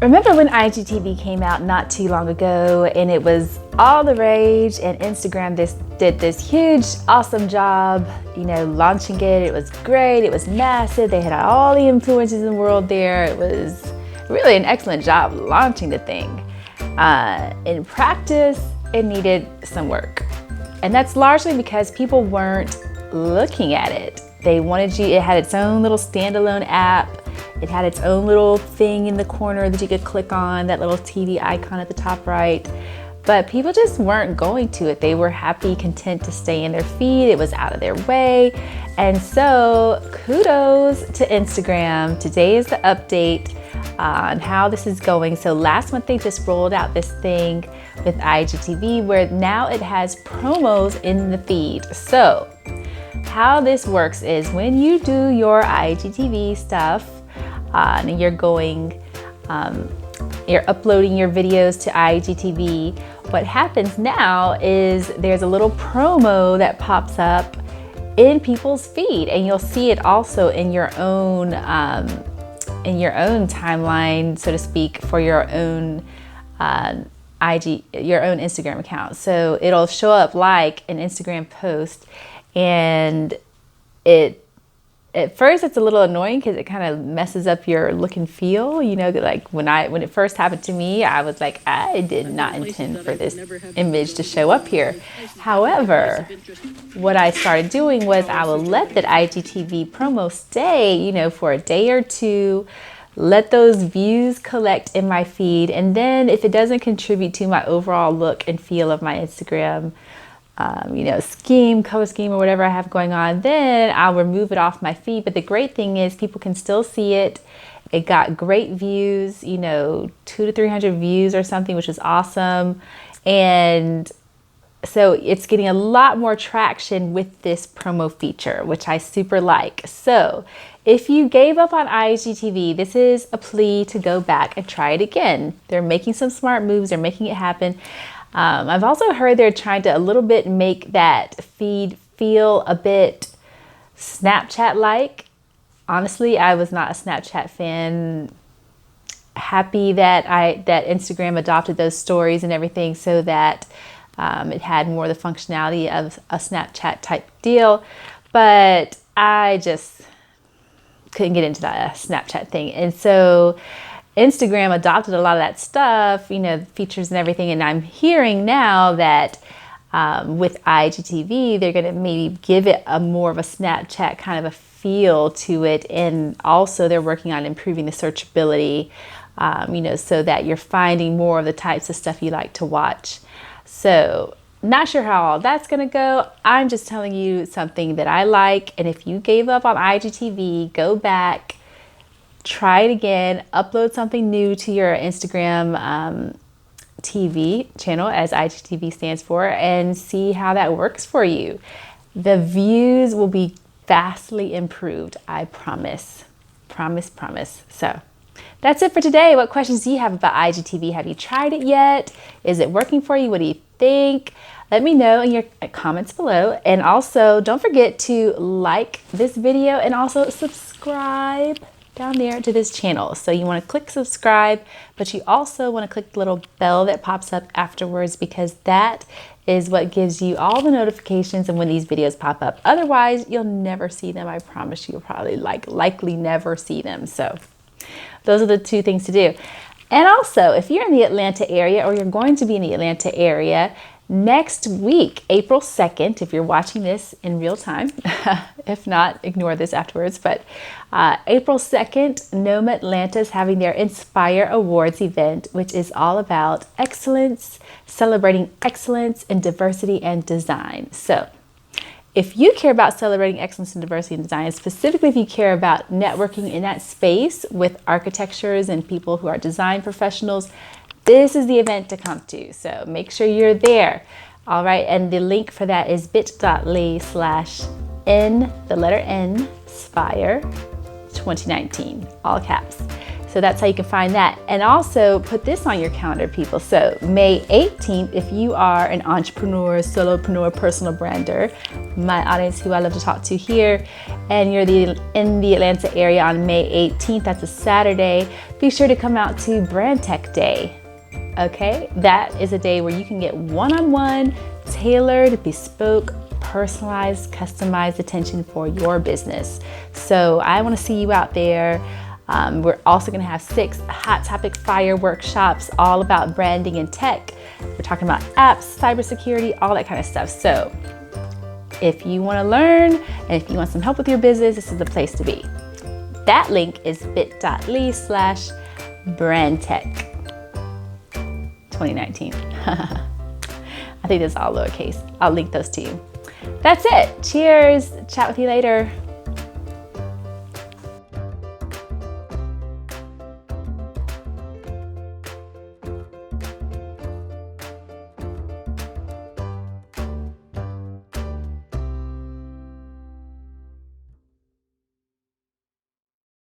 Remember when IGTV came out not too long ago and it was all the rage, and Instagram did this huge, awesome job, launching it. It was great, it was massive, they had all the influencers in the world there. It was really an excellent job launching the thing. In practice, it needed some work. And that's largely because people weren't looking at it. They wanted it had its own little standalone app. It had its own little thing in the corner that you could click on, that little TV icon at the top right. But people just weren't going to it. They were happy, content to stay in their feed. It was out of their way. And so kudos to Instagram. Today is the update on how this is going. So last month they just rolled out this thing with IGTV where now it has promos in the feed. So how this works is when you do your IGTV stuff, and you're uploading your videos to IGTV, what happens now is there's a little promo that pops up in people's feed, and you'll see it also in your own timeline, so to speak, for your own your own Instagram account. So it'll show up like an Instagram post, and at first it's a little annoying because it kind of messes up your look and feel. Like when it first happened to me, I was like, I did not intend for this image to show up here. However, what I started doing was I will let that IGTV promo stay, for a day or two, let those views collect in my feed. And then if it doesn't contribute to my overall look and feel of my Instagram, color scheme or whatever I have going on, then I'll remove it off my feed. But the great thing is people can still see it. It got great views, 200 to 300 views or something, which is awesome. And so it's getting a lot more traction with this promo feature, which I super like. So if you gave up on IGTV, this is a plea to go back and try it again. They're making some smart moves. They're making it happen. I've also heard they're trying to a little bit make that feed feel a bit Snapchat-like. Honestly, I was not a Snapchat fan. Happy that Instagram adopted those stories and everything so that it had more of the functionality of a Snapchat type deal. But I just couldn't get into that Snapchat thing. And so Instagram adopted a lot of that stuff, features and everything. And I'm hearing now that with IGTV, they're going to maybe give it a more of a Snapchat kind of a feel to it. And also they're working on improving the searchability, so that you're finding more of the types of stuff you like to watch. So not sure how all that's going to go. I'm just telling you something that I like. And if you gave up on IGTV, go back, try it again, upload something new to your Instagram TV channel, as IGTV stands for, and see how that works for you. The views will be vastly improved, I promise. Promise. So that's it for today. What questions do you have about IGTV? Have you tried it yet? Is it working for you? What do you think? Let me know in your comments below. And also, don't forget to like this video and also subscribe down there to this channel. So you want to click subscribe, but you also want to click the little bell that pops up afterwards, because that is what gives you all the notifications and when these videos pop up. Otherwise, you'll never see them. I promise you'll probably likely never see them. So those are the two things to do. And also, if you're in the Atlanta area, or you're going to be in the Atlanta area, next week, April 2nd, if you're watching this in real time, if not, ignore this afterwards, but April 2nd, NOMAtlanta is having their NSPIRE Awards event, which is all about excellence, celebrating excellence in diversity and design. So if you care about celebrating excellence in diversity and design, specifically if you care about networking in that space with architectures and people who are design professionals, this is the event to come to. So make sure you're there. All right, and the link for that is bit.ly/N, the letter N, Spire 2019, all caps. So that's how you can find that. And also put this on your calendar, people. So May 18th, if you are an entrepreneur, solopreneur, personal brander, my audience who I love to talk to here, and you're in the Atlanta area on May 18th, that's a Saturday, be sure to come out to BrandTech Day. Okay, that is a day where you can get one-on-one, tailored, bespoke, personalized, customized attention for your business. So I want to see you out there. We're also going to have 6 hot topic fire workshops all about branding and tech. We're talking about apps, cybersecurity, all that kind of stuff. So if you want to learn and if you want some help with your business, this is the place to be. That link is bit.ly/BrandTech 2019. I think that's all lowercase. I'll link those to you. That's it. Cheers. Chat with you later.